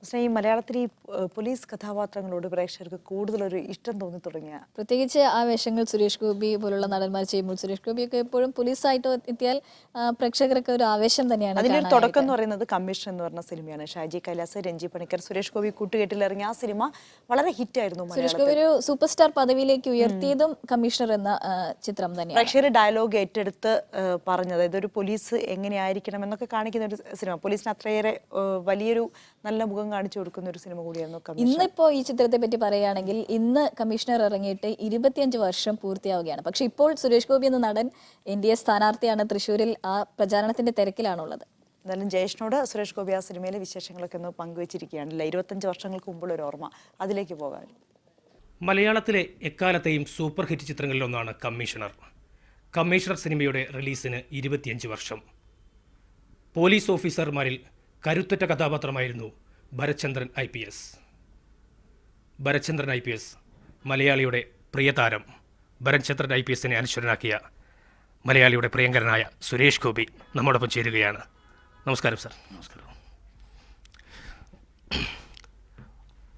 ഈ മലയാളത്തിൽ ഈ പോലീസ് കഥാപാത്രങ്ങളോട് പ്രേക്ഷകർക്ക് കൂടുതലൊരു ഇഷ്ടം തോന്നി തുടങ്ങിയ പ്രത്യേകിച്ച് ആ വേഷങ്ങൾ സുരേഷ് ഗോപി പോലുള്ള നടന്മാർ ചെയ്യുമ്പോൾ സുരേഷ് ഗോപിയൊക്കെ എപ്പോഴും പോലീസായിട്ട് എത്തിയാൽ പ്രേക്ഷകർക്ക് ഒരു ആവേശം തന്നെയാണ്. അതിൻ്റെ തുടക്കം എന്ന് പറയുന്നത് കമ്മീഷൻ എന്ന് പറഞ്ഞ സിനിമയാണ്. ഷാജി കൈലാസ്, രഞ്ജി പണിക്കർ, സുരേഷ് ഗോപി കൂട്ടുകെട്ടിൽ ഇറങ്ങിയ ആ സിനിമ വളരെ ഹിറ്റായിരുന്നു. സുരേഷ് ഗോപി ഒരു സൂപ്പർ സ്റ്റാർ പദവിയിലേക്ക് ഉയർത്തിയതും കമ്മീഷണർ എന്ന ചിത്രം തന്നെയാണ്. പ്രേക്ഷകർ ഡയലോഗ് ഏറ്റെടുത്ത് പറഞ്ഞത് ഇതൊരു പോലീസ് എങ്ങനെയായിരിക്കണം എന്നൊക്കെ കാണിക്കുന്ന ഒരു സിനിമ. പോലീസിന് അത്രയേറെ വലിയൊരു നല്ല മുഖം കാണിച്ചു കൊടുക്കുന്ന ഒരു സിനിമ കൂടിയായിരുന്നു കമ്മീഷൻ. ഇന്നിപ്പോ ഈ ചിത്രത്തെ പറ്റി പറയുകയാണെങ്കിൽ ഇന്ന് കമ്മീഷണർ ഇറങ്ങിയിട്ട് 25 വർഷം പൂർത്തിയാവുകയാണ്. പക്ഷെ ഇപ്പോൾ സുരേഷ് ഗോപി എന്ന നടൻ NDA സ്ഥാനാർത്ഥിയാണ്. തൃശ്ശൂരിൽ ആ പ്രചാരണത്തിന്റെ തിരക്കിലാണുള്ളത്. എന്നാലും ജയേഷിനോട് സുരേഷ് ഗോപി ആ സിനിമയിലെ വിശേഷങ്ങളൊക്കെ ഒന്ന് പങ്കുവച്ചിരിക്കുകയാണല്ലേ. 25 വർഷങ്ങൾക്ക് മുമ്പുള്ള ഒരു ഓർമ്മ, അതിലേക്ക് പോകാൻ. മലയാളത്തിലെ എക്കാലത്തെയും സൂപ്പർ ഹിറ്റ് ചിത്രങ്ങളിലൊന്നാണ് കമ്മീഷണർ. കമ്മീഷണർ സിനിമയുടെ റിലീസിന് 25 വർഷം. പോലീസ് ഓഫീസർമാരിൽ കരുത്തുറ്റ കഥാപാത്രമായിരുന്നു ഭരചന്ദ്രൻ IPS. ഭരചന്ദ്രൻ IPS മലയാളിയുടെ പ്രിയതാരം. ഭരചന്ദ്രൻ IPSനെ അനുശ്വരനാക്കിയ മലയാളിയുടെ പ്രിയങ്കരനായ സുരേഷ് ഗോപി നമ്മോടൊപ്പം ചേരുകയാണ്. നമസ്കാരം സാർ. നമസ്കാരം.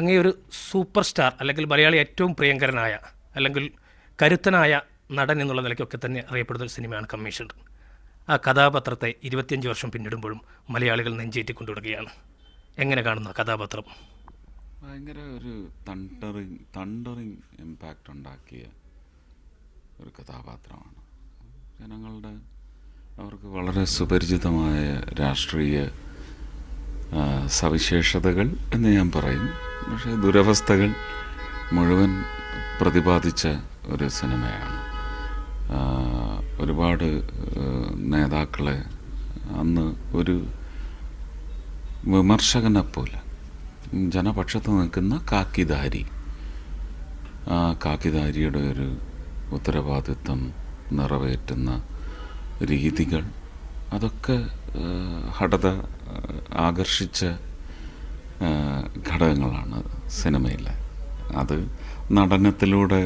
അങ്ങേ ഒരു സൂപ്പർ സ്റ്റാർ അല്ലെങ്കിൽ മലയാളി ഏറ്റവും പ്രിയങ്കരനായ അല്ലെങ്കിൽ കരുത്തനായ നടൻ എന്നുള്ള നിലയ്ക്കൊക്കെ തന്നെ അറിയപ്പെടുന്ന ഒരു സിനിമയാണ് കമ്മീഷണർ. ആ കഥാപാത്രത്തെ 25 വർഷം പിന്നിടുമ്പോഴും മലയാളികൾ നെഞ്ചേറ്റിക്കൊണ്ടുവരികയാണ്. എങ്ങനെ കാണുന്നു ആ കഥാപാത്രം? ഭയങ്കര ഒരു തണ്ടറിങ് ഇമ്പാക്റ്റ് ഉണ്ടാക്കിയ ഒരു കഥാപാത്രമാണ്. ജനങ്ങളുടെ അവർക്ക് വളരെ സുപരിചിതമായ രാഷ്ട്രീയ സവിശേഷതകൾ എന്ന് ഞാൻ പറയും. പക്ഷേ ദുരവസ്ഥകൾ മുഴുവൻ പ്രതിപാദിച്ച ഒരു സിനിമയാണ്. ഒരുപാട് നേതാക്കളെ അന്ന് ഒരു വിമർശകനെ പോലെ ജനപക്ഷത്ത് നിൽക്കുന്ന കാക്കിധാരി, ആ കാക്കിധാരിയുടെ ഒരു ഉത്തരവാദിത്വം നിറവേറ്റുന്ന രീതികൾ, അതൊക്കെ ഹഠത ആകർഷിച്ച ഘടകങ്ങളാണ് സിനിമയിലെ. അത് നടനത്തിലൂടെ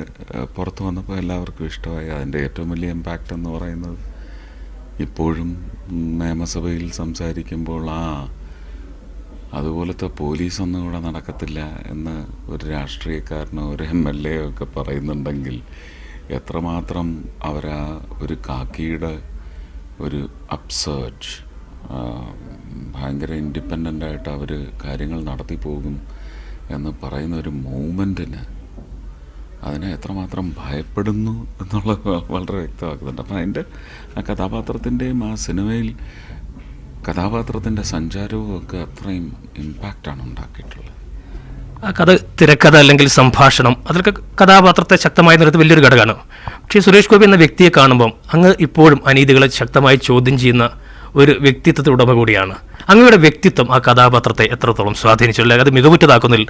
പുറത്തു വന്നപ്പോൾ എല്ലാവർക്കും ഇഷ്ടമായി. അതിൻ്റെ ഏറ്റവും വലിയ ഇമ്പാക്റ്റ് എന്ന് പറയുന്നത് ഇപ്പോഴും നിയമസഭയിൽ സംസാരിക്കുമ്പോൾ അതുപോലത്തെ പോലീസൊന്നും ഇവിടെ നടക്കത്തില്ല എന്ന് ഒരു രാഷ്ട്രീയക്കാരനോ ഒരു MLA ഒക്കെ പറയുന്നുണ്ടെങ്കിൽ എത്രമാത്രം അവരാ ഒരു കാക്കിയുടെ ഒരു അബ്സേർജ് ഭയങ്കര ഇൻഡിപെൻഡൻ്റായിട്ട് അവർ കാര്യങ്ങൾ നടത്തി പോകും എന്ന് പറയുന്ന ഒരു മൂവ്മെൻറ്റിന് അതിനെ എത്രമാത്രം ഭയപ്പെടുന്നു എന്നുള്ളത് വളരെ വ്യക്തമാക്കുന്നുണ്ട്. അപ്പം അതിൻ്റെ ആ കഥാപാത്രത്തിൻ്റെയും ആ സിനിമയിൽ കഥാപാത്രത്തിൻ്റെ സഞ്ചാരവും ഒക്കെ അത്രയും ഇമ്പാക്റ്റാണ് ഉണ്ടാക്കിയിട്ടുള്ളത്. ആ തിരക്കഥ അല്ലെങ്കിൽ സംഭാഷണം അതിലൊക്കെ കഥാപാത്രത്തെ ശക്തമായി നിർത്തി വലിയൊരു ഘടകമാണ്. പക്ഷേ സുരേഷ് ഗോപി എന്ന വ്യക്തിയെ കാണുമ്പം അങ്ങ് ഇപ്പോഴും അനീതികളെ ശക്തമായി ചോദ്യം ചെയ്യുന്ന ഒരു വ്യക്തിത്വത്തിന് ഉടമ കൂടിയാണ്. അങ്ങയുടെ വ്യക്തിത്വം ആ കഥാപാത്രത്തെ എത്രത്തോളം സ്വാധീനിച്ചിട്ടില്ല? അത് മികവുറ്റതാക്കുന്നതിൽ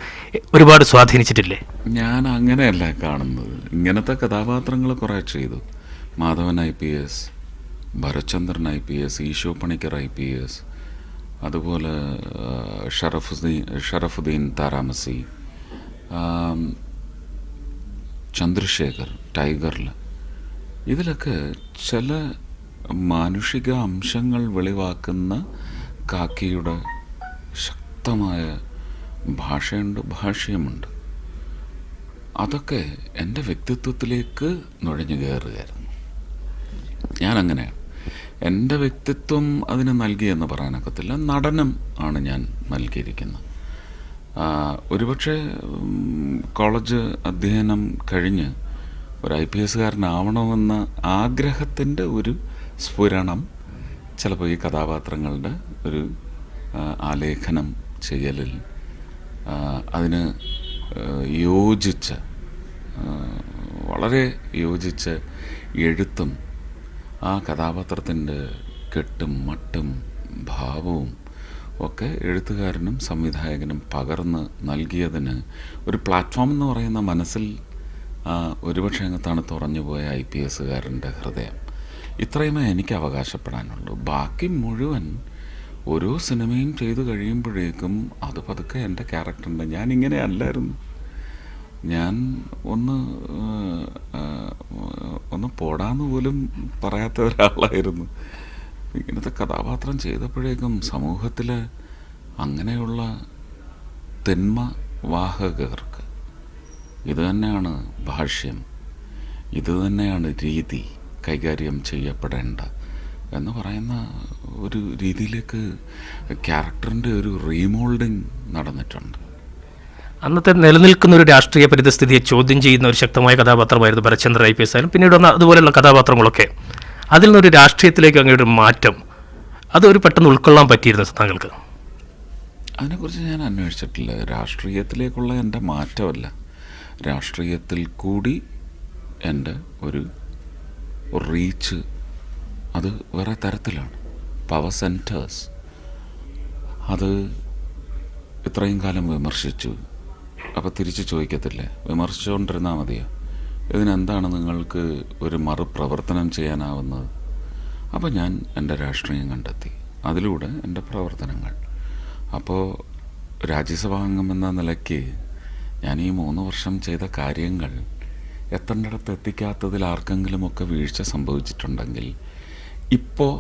ഒരുപാട് സ്വാധീനിച്ചിട്ടില്ലേ? ഞാൻ അങ്ങനെയല്ല കാണുന്നത്. ഇങ്ങനത്തെ കഥാപാത്രങ്ങൾ കുറേ ചെയ്തു. Madhavan IPS, Bharachandran IPS, Isho Panicker IPS, അതുപോലെ ഷറഫുദ്ദീൻ താരാമസി, ചന്ദ്രശേഖർ ടൈഗറിൽ, ഇതിലൊക്കെ ചില മാനുഷിക അംശങ്ങൾ വെളിവാക്കുന്ന കാക്കിയുടെ ശക്തമായ ഭാഷയുണ്ട്, ഭാഷ്യമുണ്ട്. അതൊക്കെ എൻ്റെ വ്യക്തിത്വത്തിലേക്ക് നുഴഞ്ഞു കയറുകയായിരുന്നു. ഞാനങ്ങനെയാണ്. എൻ്റെ വ്യക്തിത്വം അതിന് നൽകിയെന്ന് പറയാനൊക്കത്തില്ല. നടനം ആണ് ഞാൻ നൽകിയിരിക്കുന്നത്. ഒരുപക്ഷെ കോളേജ് അധ്യയനം കഴിഞ്ഞ് ഒരു IPSകാരനാവണമെന്ന ആഗ്രഹത്തിൻ്റെ ഒരു സ്ഫുരണം ചിലപ്പോൾ ഈ കഥാപാത്രങ്ങളുടെ ഒരു ആലേഖനം ചെയ്യലിൽ അതിന് യോജിച്ച വളരെ യോജിച്ച എഴുത്തും ആ കഥാപാത്രത്തിൻ്റെ കെട്ടും മട്ടും ഭാവവും ഒക്കെ എഴുത്തുകാരനും സംവിധായകനും പകർന്ന് നൽകിയതിന് ഒരു പ്ലാറ്റ്ഫോം എന്ന് പറയുന്ന മനസ്സിൽ ഒരുപക്ഷെ അങ്ങ് തണുത്തുറഞ്ഞു പോയ IPSകാരൻ്റെ ഹൃദയം. ഇത്രയുമേ എനിക്ക് അവകാശപ്പെടാനുള്ളൂ. ബാക്കി മുഴുവൻ ഓരോ സിനിമയും ചെയ്തു കഴിയുമ്പോഴേക്കും അത് പതുക്കെ എൻ്റെ ക്യാരക്ടറുണ്ട്. ഞാനിങ്ങനെ അല്ലായിരുന്നു. ഞാൻ ഒന്ന് പോടാന്ന് പോലും പറയാത്ത ഒരാളായിരുന്നു. ഇങ്ങനത്തെ കഥാപാത്രം ചെയ്തപ്പോഴേക്കും സമൂഹത്തിൽ അങ്ങനെയുള്ള തിന്മവാഹകർക്ക് ഇത് തന്നെയാണ് ഭാഷ്യം, ഇത് തന്നെയാണ് രീതി കൈകാര്യം ചെയ്യപ്പെടേണ്ട എന്ന് പറയുന്ന ഒരു രീതിയിലേക്ക് ക്യാരക്ടറിൻ്റെ ഒരു റീമോൾഡിങ് നടന്നിട്ടുണ്ട്. അന്നത്തെ നിലനിൽക്കുന്ന ഒരു രാഷ്ട്രീയ പരിതസ്ഥിതിയെ ചോദ്യം ചെയ്യുന്ന ഒരു ശക്തമായ കഥാപാത്രമായിരുന്നു ഭരത്ചന്ദ്രൻ IPS ആയാലും പിന്നീട് വന്ന അതുപോലെയുള്ള കഥാപാത്രങ്ങളൊക്കെ. അതിൽ നിന്നൊരു രാഷ്ട്രീയത്തിലേക്ക് അങ്ങനെ ഒരു മാറ്റം അതൊരു പെട്ടെന്ന് ഉൾക്കൊള്ളാൻ പറ്റിയിരുന്നു താങ്കൾക്ക്? അതിനെക്കുറിച്ച് ഞാൻ അന്വേഷിച്ചിട്ടില്ല. രാഷ്ട്രീയത്തിലേക്കുള്ള എൻ്റെ മാറ്റമല്ല, രാഷ്ട്രീയത്തിൽ കൂടി എൻ്റെ ഒരു റീച്ച് അത് വേറെ തരത്തിലാണ്. പവർ സെൻറ്റേഴ്സ് അത് ഇത്രയും കാലം വിമർശിച്ചു. അപ്പോൾ തിരിച്ച് ചോദിക്കത്തില്ലേ, വിമർശിച്ചുകൊണ്ടിരുന്നാൽ മതിയോ? ഇതിനെന്താണ് നിങ്ങൾക്ക് ഒരു മറുപ്രവർത്തനം ചെയ്യാനാവുന്നത്? അപ്പോൾ ഞാൻ എൻ്റെ രാഷ്ട്രീയം കണ്ടെത്തി, അതിലൂടെ എൻ്റെ പ്രവർത്തനങ്ങൾ. അപ്പോൾ രാജ്യസഭാ അംഗം എന്ന നിലയ്ക്ക് ഞാൻ ഈ 3 വർഷം ചെയ്ത കാര്യങ്ങൾ എത്തേണ്ടിടത്ത് എത്തിക്കാത്തതിൽ ആർക്കെങ്കിലുമൊക്കെ വീഴ്ച സംഭവിച്ചിട്ടുണ്ടെങ്കിൽ ഇപ്പോൾ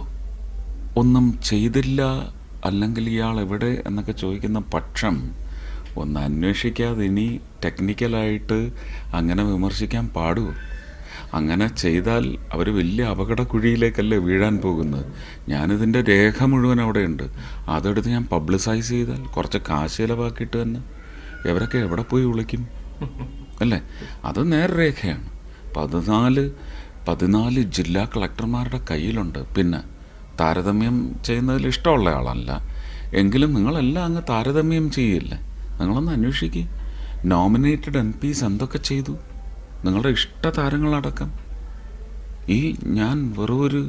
ഒന്നും ചെയ്തില്ല അല്ലെങ്കിൽ ഇയാൾ എവിടെ എന്നൊക്കെ ചോദിക്കുന്ന പക്ഷം ഒന്ന് അന്വേഷിക്കാതെ ഇനി ടെക്നിക്കലായിട്ട് അങ്ങനെ വിമർശിക്കാൻ പാടുമോ? അങ്ങനെ ചെയ്താൽ അവർ വലിയ അപകടക്കുഴിയിലേക്കല്ലേ വീഴാൻ പോകുന്നത്. ഞാനിതിൻ്റെ രേഖ മുഴുവൻ അവിടെയുണ്ട്. അതെടുത്ത് ഞാൻ പബ്ലിസൈസ് ചെയ്താൽ കുറച്ച് കാശ് ചിലവാക്കിയിട്ട് തന്നെ ഇവരൊക്കെ എവിടെ പോയി വിളിക്കും അല്ലേ? അത് നേർരേഖയാണ്. 14 ജില്ലാ കളക്ടർമാരുടെ കയ്യിലുണ്ട്. പിന്നെ താരതമ്യം ചെയ്യുന്നതിൽ ഇഷ്ടമുള്ള ആളല്ല എങ്കിലും നിങ്ങളെല്ലാം അങ്ങ് താരതമ്യം ചെയ്യില്ലേ? നിങ്ങളൊന്ന് അന്വേഷിക്കുക. നോമിനേറ്റഡ് MPs എന്തൊക്കെ ചെയ്തു, നിങ്ങളുടെ ഇഷ്ട താരങ്ങളടക്കം. ഈ ഞാൻ വെറും ഒരു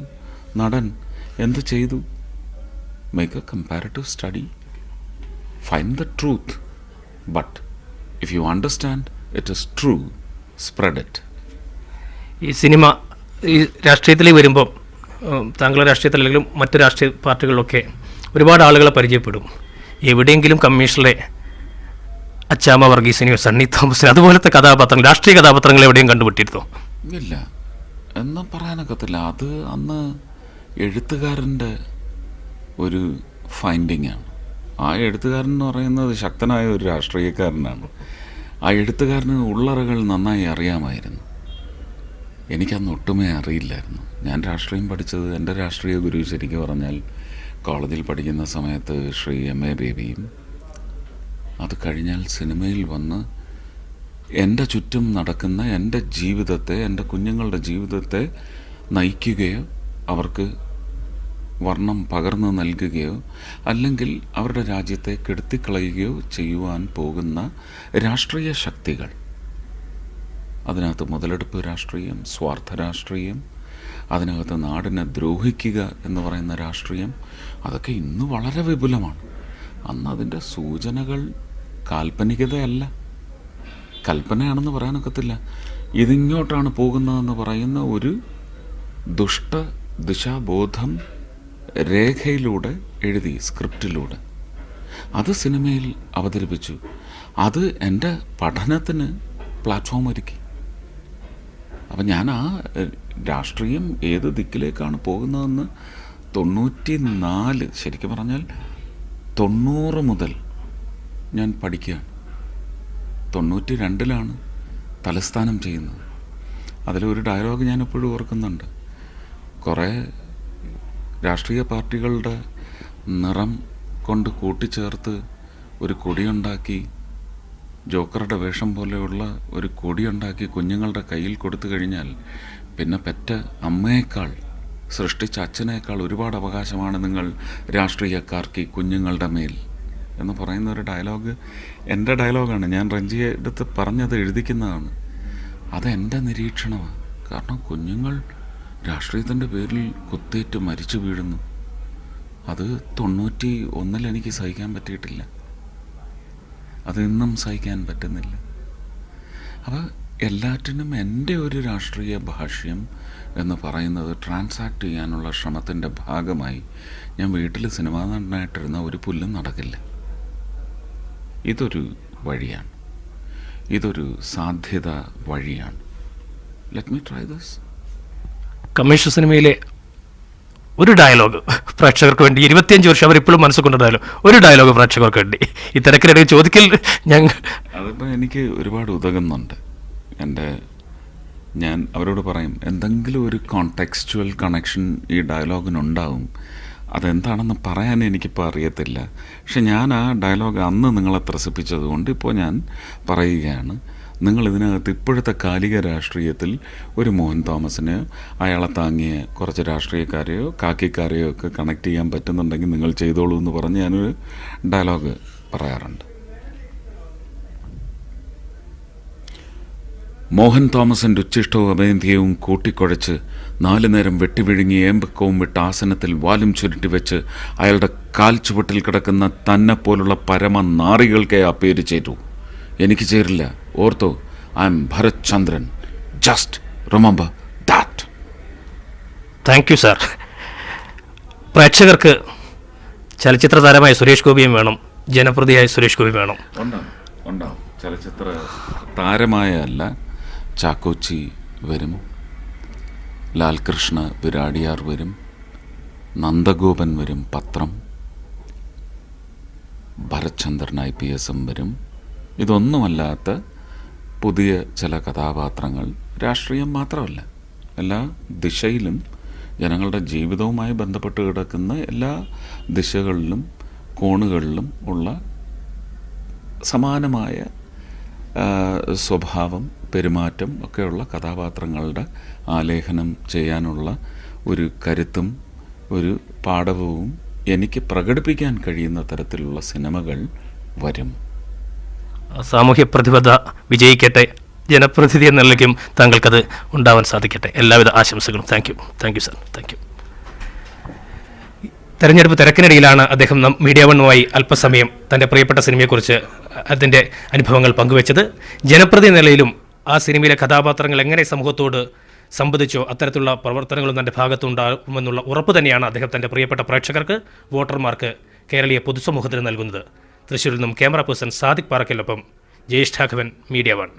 നടൻ എന്ത് ചെയ്തു? Make A comparative study, find the truth, but if you understand it is true, spread it. ഈ സിനിമ ഈ രാഷ്ട്രീയത്തിൽ വരുമ്പോൾ താങ്കളുടെ രാഷ്ട്രീയത്തിൽ അല്ലെങ്കിൽ മറ്റ് രാഷ്ട്രീയ പാർട്ടികളിലൊക്കെ ഒരുപാട് ആളുകളെ പരിചയപ്പെടും. എവിടെയെങ്കിലും കമ്മീഷനിലെ അച്ചാമ വർഗീസിനെയോ സണ്ണി തോമസിനെയോ അതുപോലത്തെ കഥാപാത്രങ്ങൾ, രാഷ്ട്രീയ കഥാപാത്രങ്ങൾ എവിടെയും കണ്ടുപിട്ടിരുന്നോ? ഇല്ല എന്ന് പറയാനൊക്കത്തില്ല. അത് അന്ന് എഴുത്തുകാരൻ്റെ ഒരു ഫൈൻഡിങ്ങാണ്. ആ എഴുത്തുകാരൻ എന്ന് പറയുന്നത് ശക്തനായ ഒരു രാഷ്ട്രീയക്കാരനാണ്. ആ എഴുത്തുകാരന് ഉള്ളറകൾ നന്നായി അറിയാമായിരുന്നു. എനിക്കന്ന് ഒട്ടുമേ അറിയില്ലായിരുന്നു. ഞാൻ രാഷ്ട്രീയം പഠിച്ചത്, എൻ്റെ രാഷ്ട്രീയ ഗുരു ശരിക്കും പറഞ്ഞാൽ കോളേജിൽ പഠിക്കുന്ന സമയത്ത് ശ്രീ MA ബേബിയും, അത് കഴിഞ്ഞാൽ സിനിമയിൽ വന്ന് എൻ്റെ ചുറ്റും നടക്കുന്ന എൻ്റെ ജീവിതത്തെ, എൻ്റെ കുഞ്ഞുങ്ങളുടെ ജീവിതത്തെ നയിക്കുകയോ അവർക്ക് വർണ്ണം പകർന്നു നൽകുകയോ അല്ലെങ്കിൽ അവരുടെ രാജ്യത്തെ കെടുത്തിക്കളയുകയോ ചെയ്യുവാൻ പോകുന്ന രാഷ്ട്രീയ ശക്തികൾ, അതിനകത്ത് മുതലെടുപ്പ് രാഷ്ട്രീയം, സ്വാർത്ഥ രാഷ്ട്രീയം, അതിനകത്ത് നാടിനെ ദ്രോഹിക്കുക എന്ന് പറയുന്ന രാഷ്ട്രീയം, അതൊക്കെ ഇന്ന് വളരെ വിപുലമാണ്. അന്ന് അതിൻ്റെ സൂചനകൾ കാൽപ്പനികതയല്ല, കൽപ്പനയാണെന്ന് പറയാനൊക്കത്തില്ല. ഇതിങ്ങോട്ടാണ് പോകുന്നതെന്ന് പറയുന്ന ഒരു ദുഷ്ട ദിശാബോധം രേഖയിലൂടെ എഴുതി, സ്ക്രിപ്റ്റിലൂടെ അത് സിനിമയിൽ അവതരിപ്പിച്ചു. അത് എൻ്റെ പഠനത്തിന് പ്ലാറ്റ്ഫോം ഒരുക്കി. അപ്പം ഞാൻ ആ രാഷ്ട്രീയം ഏത് ദിക്കിലേക്കാണ് പോകുന്നതെന്ന് 94, ശരിക്കും പറഞ്ഞാൽ 90 മുതൽ ഞാൻ പഠിക്കുകയാണ്. 92 തലസ്ഥാനം ചെയ്യുന്നത്. അതിലൊരു ഡയലോഗ് ഞാൻ എപ്പോഴും ഓർക്കുന്നുണ്ട്. കുറേ രാഷ്ട്രീയ പാർട്ടികളുടെ നിറം കൊണ്ട് കൂട്ടിച്ചേർത്ത് ഒരു കൊടിയുണ്ടാക്കി, ജോക്കറുടെ വേഷം പോലെയുള്ള ഒരു കൊടിയുണ്ടാക്കി കുഞ്ഞുങ്ങളുടെ കയ്യിൽ കൊടുത്തു കഴിഞ്ഞാൽ പിന്നെ പെറ്റ അമ്മയേക്കാൾ, സൃഷ്ടിച്ച അച്ഛനേക്കാൾ ഒരുപാട് അവകാശമാണ് നിങ്ങൾ രാഷ്ട്രീയക്കാർക്ക് കുഞ്ഞുങ്ങളുടെ മേൽ എന്ന് പറയുന്ന ഒരു ഡയലോഗ് എൻ്റെ ഡയലോഗാണ്. ഞാൻ റഞ്ജിയെ അടുത്ത് പറഞ്ഞത് എഴുതിക്കുന്നതാണ്. അതെൻ്റെ നിരീക്ഷണമാണ്. കാരണം കുഞ്ഞുങ്ങൾ രാഷ്ട്രീയത്തിൻ്റെ പേരിൽ കുത്തേറ്റ് മരിച്ചു വീഴുന്നു. അത് 91 എനിക്ക് സഹിക്കാൻ പറ്റിയിട്ടില്ല. അതിന്നും സഹിക്കാൻ പറ്റുന്നില്ല. അപ്പോൾ എല്ലാറ്റിനും എൻ്റെ ഒരു രാഷ്ട്രീയ ഭാഷ്യം എന്ന് പറയുന്നത് ട്രാൻസാക്ട് ചെയ്യാനുള്ള ശ്രമത്തിൻ്റെ ഭാഗമായി ഞാൻ വീട്ടിൽ സിനിമാ നടനായിട്ടിരുന്ന ഒരു പുല്ലും നടക്കില്ല. ഇതൊരു വഴിയാണ്, ഇതൊരു സാധ്യത വഴിയാണ്. Let me try this. Commission സിനിമയിലെ ഒരു ഡയലോഗ് പ്രേക്ഷകർക്ക് വേണ്ടി 25 വർഷം അവരിപ്പോഴും മനസ്സിൽ കൊണ്ട ഡയലോഗ്, ഒരു ഡയലോഗ് പ്രേക്ഷകർക്ക് വേണ്ടി ഈ തിരക്കിനിടയിൽ ചോദിക്കൽ ഞങ്ങൾ അതിപ്പോൾ എനിക്ക് ഒരുപാട് ഉതകുന്നുണ്ട്. ഞാൻ അവരോട് പറയും, എന്തെങ്കിലും ഒരു കോണ്ടെക്സ്റ്റുവൽ കണക്ഷൻ ഈ ഡയലോഗിനുണ്ടാവും. അതെന്താണെന്ന് പറയാൻ എനിക്കിപ്പോൾ അറിയത്തില്ല. പക്ഷെ ഞാൻ ആ ഡയലോഗ് അന്ന് നിങ്ങളെ ത്രസിപ്പിച്ചത് കൊണ്ട് ഇപ്പോൾ ഞാൻ പറയുകയാണ്. നിങ്ങൾ ഇതിനകത്ത് ഇപ്പോഴത്തെ കാലിക രാഷ്ട്രീയത്തിൽ ഒരു മോഹൻ തോമസിനെയോ അയാളെ താങ്ങിയ കുറച്ച് രാഷ്ട്രീയക്കാരെയോ കാക്കിക്കാരെയോ ഒക്കെ കണക്ട് ചെയ്യാൻ പറ്റുന്നുണ്ടെങ്കിൽ നിങ്ങൾ ചെയ്തോളൂ എന്ന് പറഞ്ഞ് ഞാനൊരു ഡയലോഗ് പറയാറുണ്ട്. മോഹൻ തോമസിൻ്റെ ഉച്ഛിഷ്ടവും അഭേദ്യവും കൂട്ടിക്കുഴച്ച് 4 നേരം വെട്ടിവിഴുങ്ങി ഏമ്പക്കവും വിട്ട് ആസനത്തിൽ വാലും ചുരുട്ടി വെച്ച് അയാളുടെ കാൽ ചുവട്ടിൽ കിടക്കുന്ന തന്നെ പോലുള്ള പരമ നാറികൾക്കേ ആ പേര് ചേരൂ. എനിക്ക് ചേരില്ല. ഓർത്തോ, I am Bharath Chandran. Just remember that. Thank you sir. പ്രേക്ഷകർക്ക് ചലച്ചിത്ര താരമായ സുരേഷ് ഗോപിയും വേണം, ജനപ്രതിയായ സുരേഷ് ഗോപി വേണം. ഉണ്ടാവും. ചലച്ചിത്ര താരമായ അല്ല, ചാക്കോച്ചി വരും, ലാൽകൃഷ്ണ വിരാടിയാർ വരും, നന്ദഗോപൻ വരും, പത്രം, ഭരത് ചന്ദ്രൻ IPS വരും. ഇതൊന്നുമല്ലാത്ത പുതിയ ചില കഥാപാത്രങ്ങൾ, രാഷ്ട്രീയം മാത്രമല്ല, എല്ലാ ദിശയിലും ജനങ്ങളുടെ ജീവിതവുമായി ബന്ധപ്പെട്ട് കിടക്കുന്ന എല്ലാ ദിശകളിലും കോണുകളിലും ഉള്ള സമാനമായ സ്വഭാവം, പെരുമാറ്റം ഒക്കെയുള്ള കഥാപാത്രങ്ങളുടെ ആലേഖനം ചെയ്യാനുള്ള ഒരു കരുത്തും ഒരു പാടവവും എനിക്ക് പ്രകടിപ്പിക്കാൻ കഴിയുന്ന തരത്തിലുള്ള സിനിമകൾ വരും. സാമൂഹ്യ പ്രതിബദ്ധത വിജയിക്കട്ടെ. ജനപ്രതിനിധി എന്ന നിലയ്ക്കും താങ്കൾക്കത് ഉണ്ടാവാൻ സാധിക്കട്ടെ. എല്ലാവിധ ആശംസകളും. Thank you sir. Thank you. തെരഞ്ഞെടുപ്പ് തിരക്കിനിടയിലാണ് അദ്ദേഹം മീഡിയ വണ്ണുമായി അല്പസമയം തൻ്റെ പ്രിയപ്പെട്ട സിനിമയെക്കുറിച്ച് അതിൻ്റെ അനുഭവങ്ങൾ പങ്കുവച്ചത്. ജനപ്രതിനിധി നിലയിലും ആ സിനിമയിലെ കഥാപാത്രങ്ങൾ എങ്ങനെ സമൂഹത്തോട് സംവദിച്ചോ അത്തരത്തിലുള്ള പ്രവർത്തനങ്ങളും തൻ്റെ ഭാഗത്തുണ്ടാകുമെന്നുള്ള ഉറപ്പ് തന്നെയാണ് അദ്ദേഹം തൻ്റെ പ്രിയപ്പെട്ട പ്രേക്ഷകർക്ക്, വോട്ടർമാർക്ക്, കേരളീയ പൊതുസമൂഹത്തിന് നൽകുന്നത്. തൃശ്ശൂരിൽ നിന്നും ക്യാമറ പേഴ്സൺ സാദിഖ് പാറക്കലിനൊപ്പം ജയേഷ് രാഘവൻ, മീഡിയ വൺ.